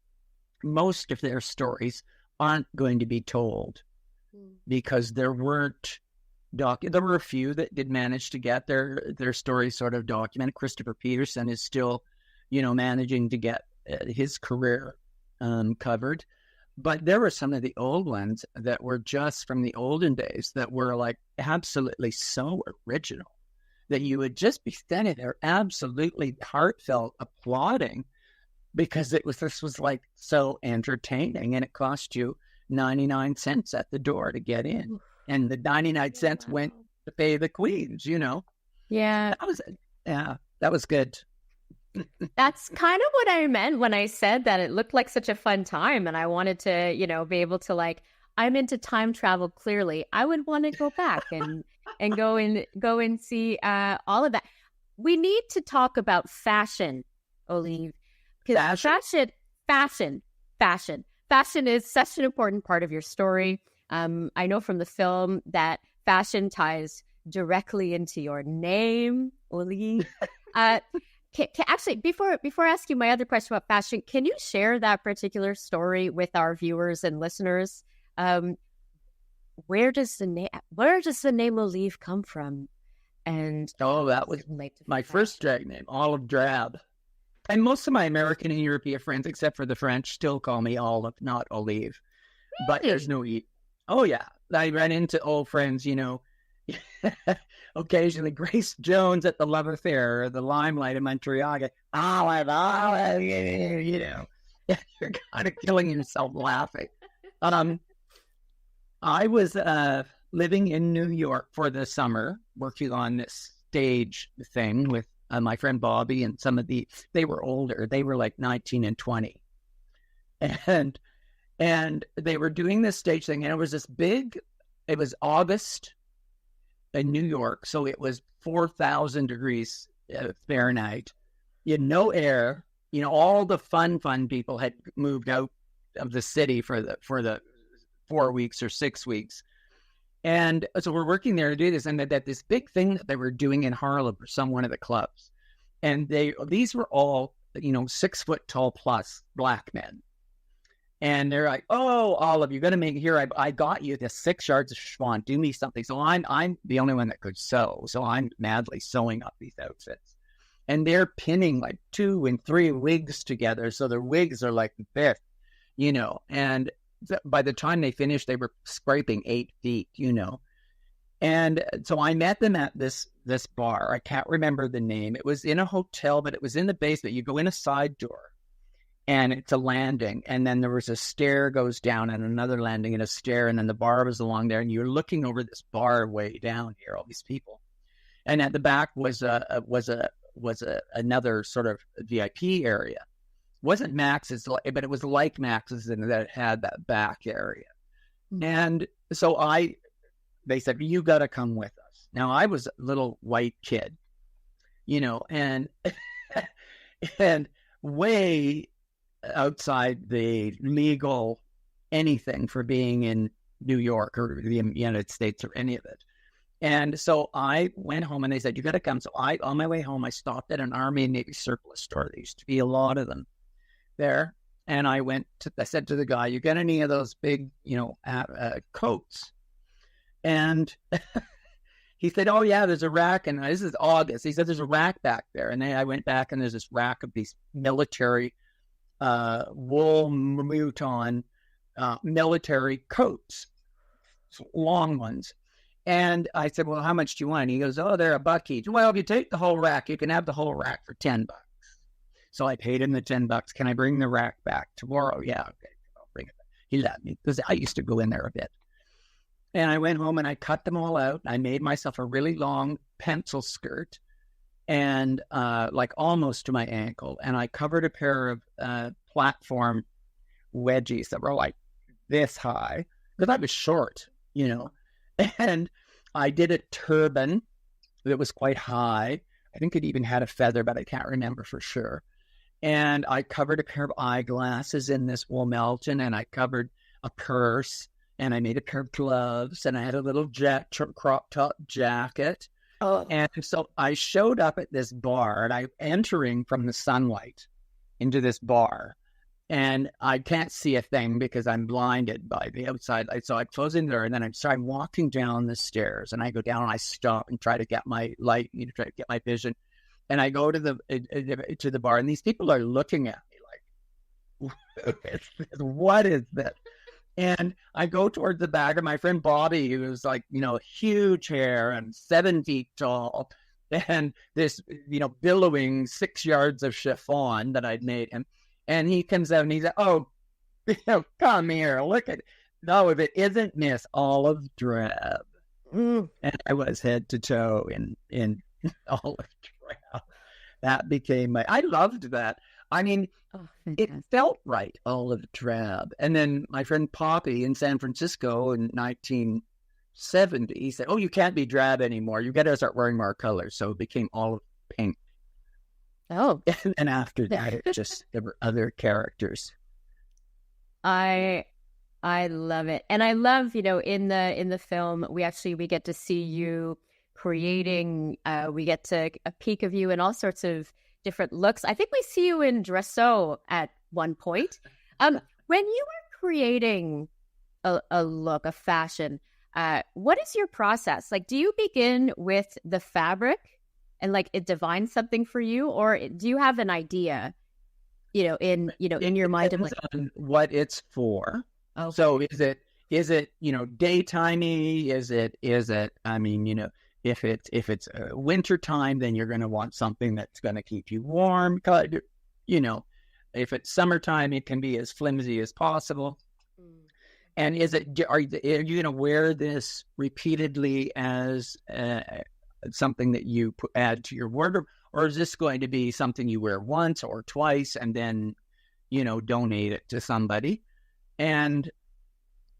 Most of their stories aren't going to be told because there weren't there were a few that did manage to get their stories sort of documented. Christopher Peterson is still, managing to get his career covered. But there were some of the old ones that were just from the olden days that were like absolutely so original that you would just be standing there absolutely heartfelt applauding because this was like so entertaining, and it cost you 99 cents at the door to get in. And the 99 cents went to pay the queens, Yeah. That was good. That's kind of what I meant when I said that it looked like such a fun time, and I wanted to, be able to, like, I'm into time travel. Clearly, I would want to go back and go and see all of that. We need to talk about fashion, Oliv, because fashion is such an important part of your story. I know from the film that fashion ties directly into your name, Oliv. Actually, before I ask you my other question about fashion, can you share that particular story with our viewers and listeners? Where does the name Oliv come from? And that was my first drag name, Olive Drab. And most of my American and European friends, except for the French, still call me Olive, not Olive. Really? But there's no E. Oh yeah, I ran into old friends, occasionally Grace Jones at the Love Affair or the Limelight in Montreal. Olive, you're kind of killing yourself laughing. I was living in New York for the summer, working on this stage thing with my friend Bobby and they were older. They were like 19 and 20. And they were doing this stage thing, and it was it was August in New York, so it was 4,000 degrees Fahrenheit. You had no air. All the fun people had moved out of the city for the 4 weeks or 6 weeks. And so we're working there to do this, and that this big thing that they were doing in Harlem or one of the clubs. And these were all, 6 foot tall plus black men. And they're like, oh, Olive, you're going to make it here. I got you this 6 yards of schwan. Do me something. So I'm the only one that could sew. So I'm madly sewing up these outfits. And they're pinning like 2 and 3 wigs together. So their wigs are like this, and by the time they finished, they were scraping 8 feet, And so I met them at this bar. I can't remember the name. It was in a hotel, but it was in the basement. You go in a side door. And it's a landing, and then there was a stair goes down, and another landing and a stair, and then the bar was along there, and you're looking over this bar way down here, all these people, and at the back was another sort of VIP area. It wasn't Max's, but it was like Max's, and that it had that back area. And so they said, you got to come with us. Now I was a little white kid, and and way outside the legal anything for being in New York or the United States or any of it. And so I went home and they said, you got to come. So on my way home, I stopped at an Army and Navy surplus store. There used to be a lot of them there. And I said to the guy, you got any of those big, coats? And he said, oh yeah, there's a rack. And this is August. He said, there's a rack back there. And then I went back and there's this rack of these military, wool mouton, military coats, long ones. And I said, well, how much do you want? And he goes, oh, they're $1 each. Well, if you take the whole rack, you can have the whole rack for $10. So I paid him the $10. Can I bring the rack back tomorrow? Yeah, okay, I'll bring it back. He let me, because I used to go in there a bit. And I went home and I cut them all out. I made myself a really long pencil skirt and like almost to my ankle. And I covered a pair of platform wedgies that were like this high, because I was short, And I did a turban that was quite high. I think it even had a feather, but I can't remember for sure. And I covered a pair of eyeglasses in this wool melton, and I covered a purse, and I made a pair of gloves, and I had a little crop top jacket. Oh. And so I showed up at this bar, and I'm entering from the sunlight into this bar. And I can't see a thing because I'm blinded by the outside light. So I close in there, and then I'm walking down the stairs, and I go down and I stop and try to get my light, try to get my vision. And I go to the bar, and these people are looking at me like, what is this? And I go towards the back of my friend Bobby, who was like, huge hair and 7 feet tall, and this, billowing 6 yards of chiffon that I'd made him. And he comes out and he said, oh, come here, look at it. No, if it isn't Miss Olive Drab. And I was head to toe in Olive Drab. That became I loved that. I mean, it felt right, Olive Drab. And then my friend Poppy in San Francisco in 1970, he said, oh, you can't be drab anymore. You got to start wearing more colors. So it became olive pink. Oh. And after that, there were other characters. I love it. And I love, in the film, we get to see you creating, we get to a peek of you in all sorts of different looks. I think we see you in Dressot at one point. When you are creating a look, a fashion, what is your process? Like, do you begin with the fabric and it divines something for you, or do you have an idea, in your mind of on what it's for? Okay. So is it daytimey? Is it? I mean, if it's winter time, then you're going to want something that's going to keep you warm. If it's summertime, it can be as flimsy as possible. And are you going to wear this repeatedly as something that you add to your wardrobe, or is this going to be something you wear once or twice and then, donate it to somebody? And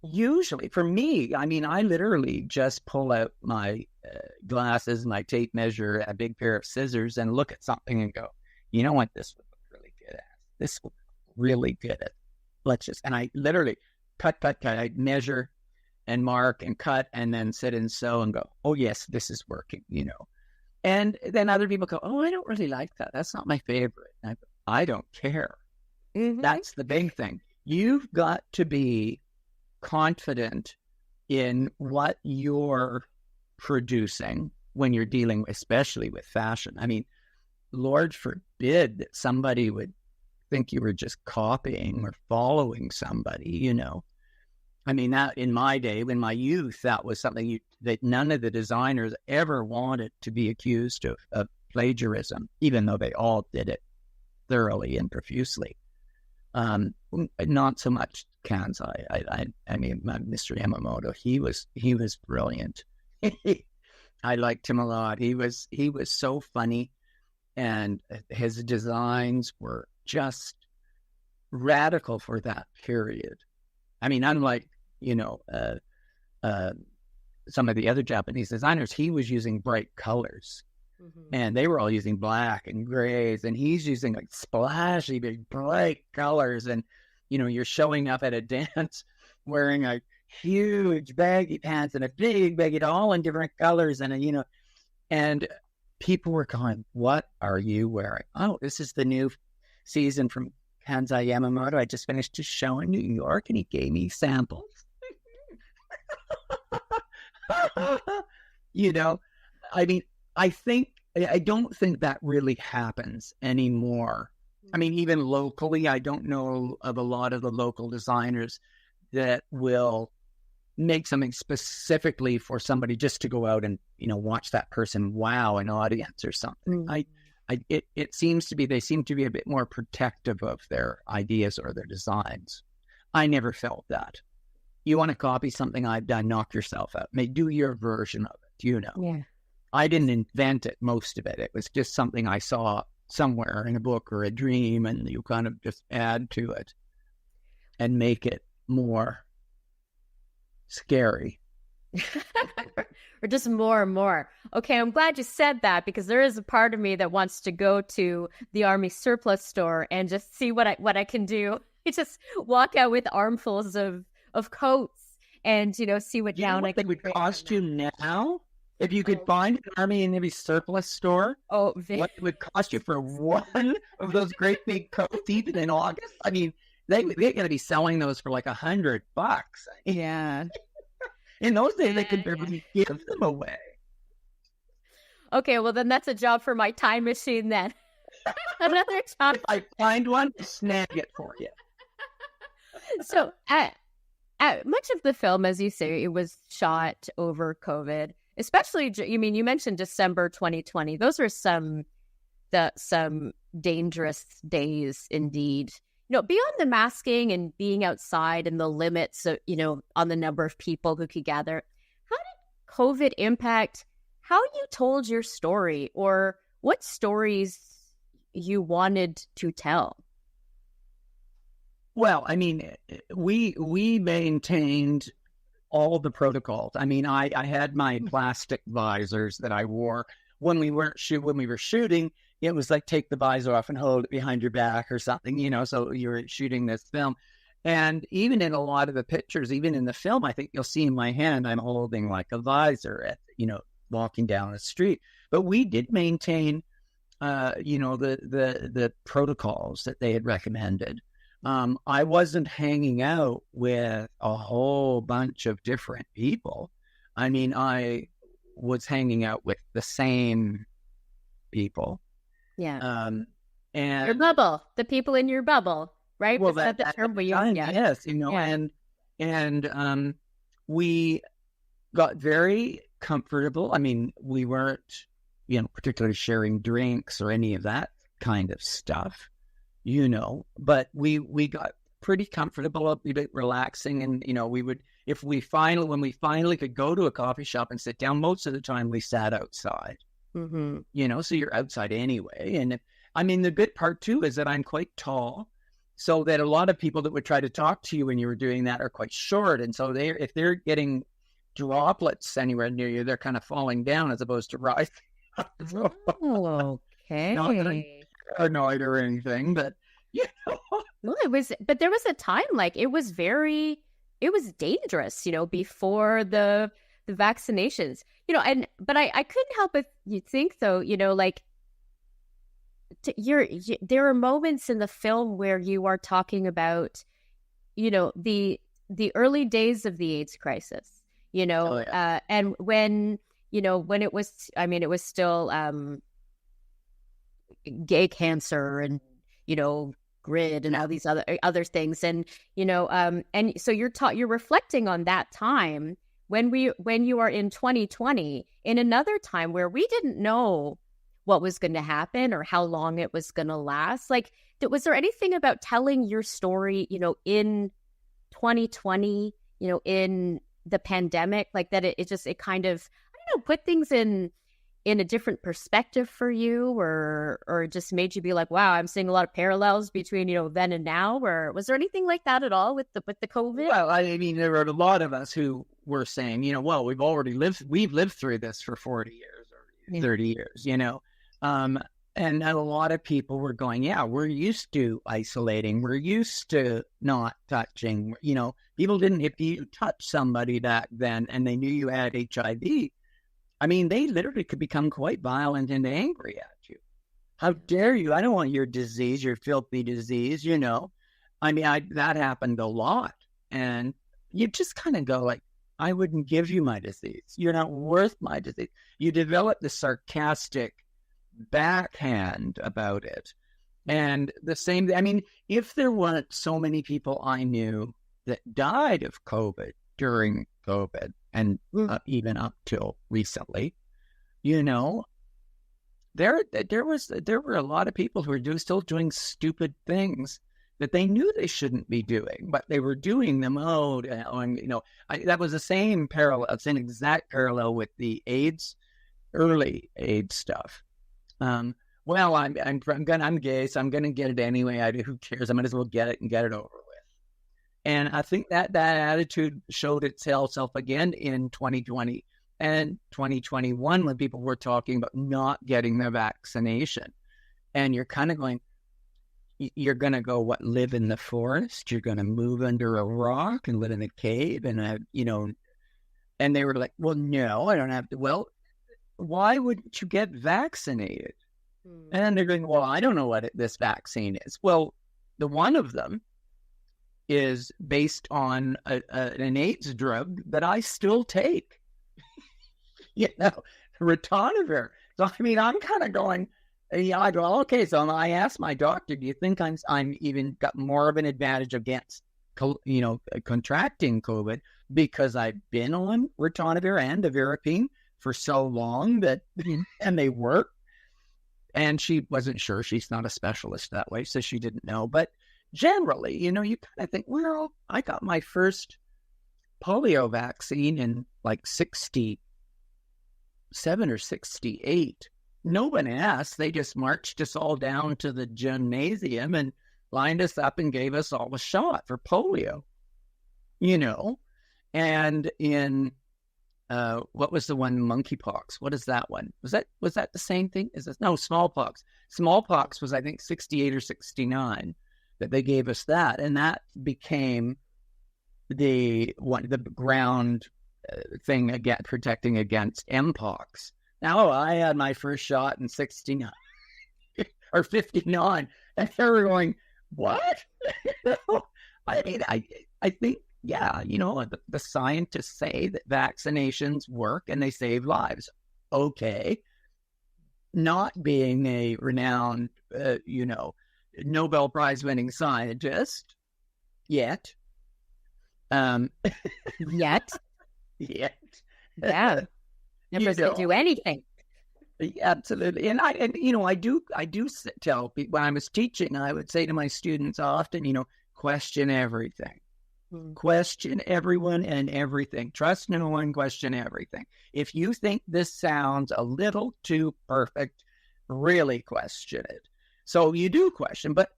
usually for me, I mean, I literally just pull out my glasses, my tape measure, a big pair of scissors, and look at something and go, you know what, this would look really good at. This would look really good at. And I literally cut. I measure and mark and cut and then sit and sew and go, oh, yes, this is working, And then other people go, oh, I don't really like that. That's not my favorite. I don't care. Mm-hmm. That's the big thing. You've got to be confident in what you're producing when you're dealing, especially with fashion. I mean, Lord forbid that somebody would think you were just copying or following somebody, I mean, that in my day, in my youth, that was something that none of the designers ever wanted to be accused of plagiarism, even though they all did it thoroughly and profusely. Not so much Kansai. I mean, Mr. Yamamoto, he was brilliant. I liked him a lot. He was so funny, and his designs were just radical for that period. I mean, unlike some of the other Japanese designers, he was using bright colors, and they were all using black and grays, and he's using splashy, big, bright colors. And you're showing up at a dance wearing a huge baggy pants and a big baggy, all in different colors. And, and people were going, what are you wearing? Oh, this is the new season from Kanzai Yamamoto. I just finished a show in New York and he gave me samples. I mean, I don't think that really happens anymore. I mean, even locally, I don't know of a lot of the local designers that will make something specifically for somebody just to go out and, watch that person wow an audience or something. It seems to be, they seem to be a bit more protective of their ideas or their designs. I never felt that. You want to copy something I've done, knock yourself out. Do your version of it, Yeah. I didn't invent it, most of it. It was just something I saw somewhere in a book or a dream, and you kind of just add to it and make it more scary. Or just more and more. Okay, I'm glad you said that, because there is a part of me that wants to go to the Army surplus store and just see what I can do. You just walk out with armfuls of coats and, see what gown I can would cost you now? If you could find an Army and Navy surplus store, what it would cost you for one of those great big coats, even in August? I mean, they're going to be selling those for like $100. Yeah. In those days, they could barely give them away. Okay, well, then that's a job for my time machine then. Another job. If I find one, snag it for you. So, much of the film, as you say, it was shot over COVID. Especially, you mentioned December 2020. Those were some dangerous days indeed. Beyond the masking and being outside and the limits of, on the number of people who could gather, how did COVID impact how you told your story, or what stories you wanted to tell? Well, I mean, we maintained all the protocols. I mean, I had my plastic visors that I wore when we were shooting. It was like, take the visor off and hold it behind your back or something, so you were shooting this film. And even in a lot of the pictures, even in the film, I think you'll see in my hand, I'm holding like a visor at, walking down the street. But we did maintain, the protocols that they had recommended. I wasn't hanging out with a whole bunch of different people. I mean, I was hanging out with the same people. Yeah. And your bubble, the people in your bubble, right? Well, that's the term we use. Yes, and we got very comfortable. I mean, we weren't, particularly sharing drinks or any of that kind of stuff, but we got pretty comfortable, a bit relaxing, and we would, when we finally could go to a coffee shop and sit down, most of the time we sat outside. Mm-hmm. So you're outside anyway. And the good part too is that I'm quite tall, so that a lot of people that would try to talk to you when you were doing that are quite short. And so if they're getting droplets anywhere near you, they're kind of falling down as opposed to rising. Oh, okay. Not that I'm paranoid or anything, but Well, but there was a time it was dangerous, before the vaccinations, but I couldn't help but you think though, there are moments in the film where you are talking about, the early days of the AIDS crisis, and when it was, it was still gay cancer and, GRID and all these other things. And, and so you're reflecting on that time when you are in 2020, in another time where we didn't know what was going to happen or how long it was going to last. Was there anything about telling your story, in 2020, in the pandemic, that it kind of, I don't know, put things in a different perspective for you, or just made you be like, wow, I'm seeing a lot of parallels between, then and now? Or was there anything like that at all with the COVID? Well, there were a lot of us who were saying, well, we've lived through this for 40 years or 30 years, And a lot of people were going, yeah, we're used to isolating. We're used to not touching. You know, people didn't, if you touch somebody back then and they knew you had HIV, I mean, they literally could become quite violent and angry at you. How dare you? I don't want your disease, your filthy disease, you know. I mean, that happened a lot. And you just kind of go like, I wouldn't give you my disease. You're not worth my disease. You develop the sarcastic backhand about it. And the same, I mean, if there weren't so many people I knew that died of COVID during COVID and even up till recently, you know, there were a lot of people who were still doing stupid things that they knew they shouldn't be doing, but they were doing them. And you know, that was the same parallel, same exact parallel with the AIDS, early AIDS stuff. Well, I'm gay, so I'm gonna get it anyway. Who cares? I might as well get it and get it over with. And I think that attitude showed itself again in 2020 and 2021 when people were talking about not getting the vaccination. And you're kind of going, you're going to go, what, live in the forest? You're going to move under a rock and live in a cave? And, you know, and they were like, well, no, I don't have to. Well, why wouldn't you get vaccinated? And they're going, well, I don't know what this vaccine is. Well, the one of them is based on an AIDS drug that I still take. You know, ritonavir. So, I mean, I'm kind of going, yeah, I go, okay. So I asked my doctor, do you think I'm even got more of an advantage against, you know, contracting COVID because I've been on ritonavir and avirapine for so long that, and they work. And she wasn't sure. She's not a specialist that way, so she didn't know. But generally, you know, you kind of think, well, I got my first polio vaccine in like 67 or 68. No one asked. They just marched us all down to the gymnasium and lined us up and gave us all a shot for polio, you know. And in what was the one, monkeypox? What is that one? Was that the same thing? No, smallpox. Smallpox was, I think, 68 or 69 that they gave us that, and that became the ground thing again, protecting against Mpox. Now, I had my first shot in 69 or 59, and they were going, what? I mean, I think, yeah, you know, the scientists say that vaccinations work and they save lives. Okay. Not being a renowned, you know, Nobel Prize winning scientist yet. Yet. Yeah. Never going to do anything. Absolutely. And you know, I do tell people when I was teaching, I would say to my students often, you know, question everything. Question everyone and everything. Trust no one, question everything. If you think this sounds a little too perfect, really question it. So you do question, but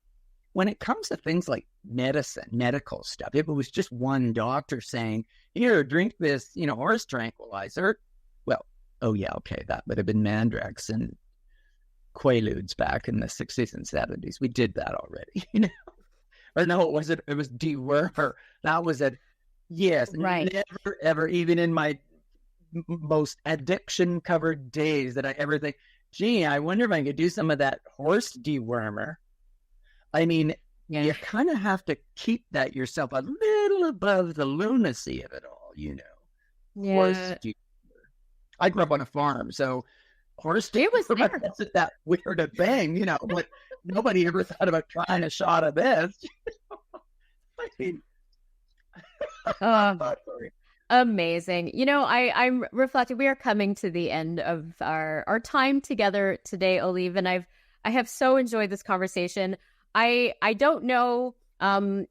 when it comes to things like medicine, medical stuff, if it was just one doctor saying, here, drink this, you know, horse tranquilizer, well, oh yeah, okay, that would have been Mandrax and Quaaludes back in the 60s and 70s. We did that already, you know. Or no, it was dewormer. That was it. Yes, right. Never, ever, even in my most addiction-covered days that I ever think, gee, I wonder if I could do some of that horse dewormer. I mean, you kind of have to keep that yourself a little above the lunacy of it all, you know. Yeah. Horse dewormer. I grew up on a farm, so horse dewormer wasn't that weird a thing, you know, but nobody ever thought about trying a shot of this. I mean, amazing. You know, I'm reflecting. We are coming to the end of our time together today, Oliv, and I have so enjoyed this conversation. I don't know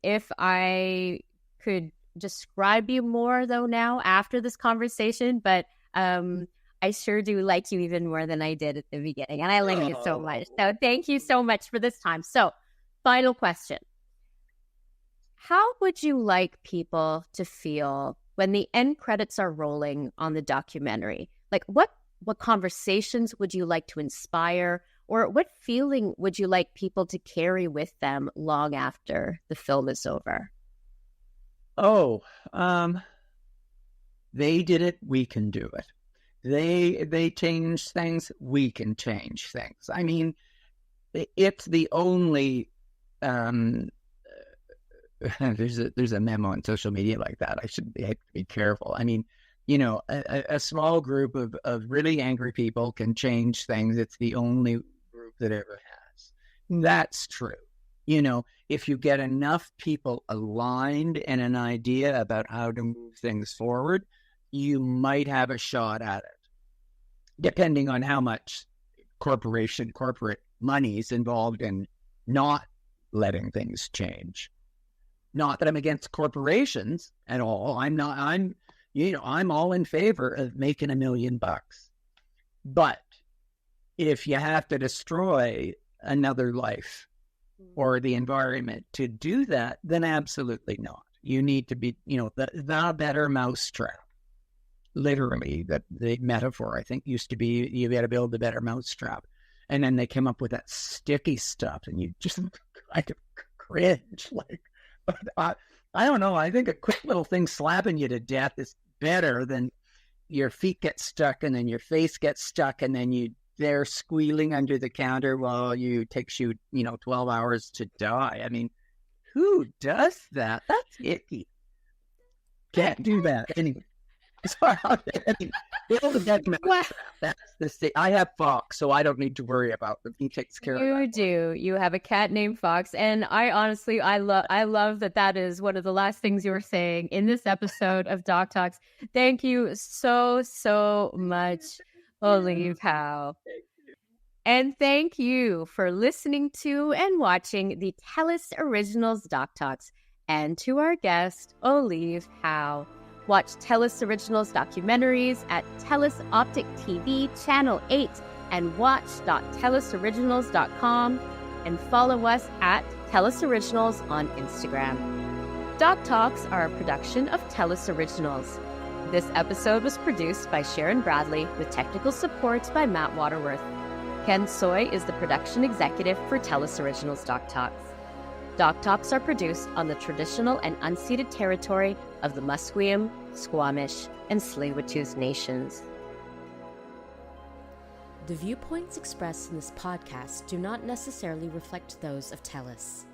if I could describe you more though now after this conversation, but I sure do like you even more than I did at the beginning, and I like you so much. So thank you so much for this time. So, final question. How would you like people to feel when the end credits are rolling on the documentary? Like, what conversations would you like to inspire Or what feeling would you like people to carry with them long after the film is over? Oh, they did it, we can do it. They changed things, we can change things. I mean, it's the only there's a memo on social media like that. I have to be careful. I mean, a small group of really angry people can change things. It's the only group that ever has. That's true. If you get enough people aligned in an idea about how to move things forward, you might have a shot at it, depending on how much corporate money is involved in not letting things change. Not that I'm against corporations at all. I'm all in favor of making $1 million. But if you have to destroy another life or the environment to do that, then absolutely not. You need to be, the better mousetrap. Literally, the metaphor, I think, used to be you got to build the better mousetrap. And then they came up with that sticky stuff, and you just kind of cringe. I don't know. I think a quick little thing slapping you to death is better than your feet get stuck, and then your face gets stuck, and then they're squealing under the counter while takes you 12 hours to die. I mean, who does that? That's icky. Can't do that anyway. That's the thing. I have Fox, so I don't need to worry about them. He takes care of that. You do. You have a cat named Fox, and I honestly, I love that is one of the last things you were saying in this episode of Doc Talks. Thank you so much, Oliv Howe. And thank you for listening to and watching the TELUS Originals Doc Talks, and to our guest, Oliv Howe. Watch TELUS Originals documentaries at TELUS Optik TV Channel 8 and watch.telusoriginals.com, and follow us at TELUS Originals on Instagram. Doc Talks are a production of TELUS Originals. This episode was produced by Sharon Bradley with technical support by Matt Waterworth. Ken Soy is the production executive for TELUS Originals Doc Talks. Doc Talks are produced on the traditional and unceded territory of the Musqueam, Squamish, and Tsleil-Waututh nations. The viewpoints expressed in this podcast do not necessarily reflect those of TELUS.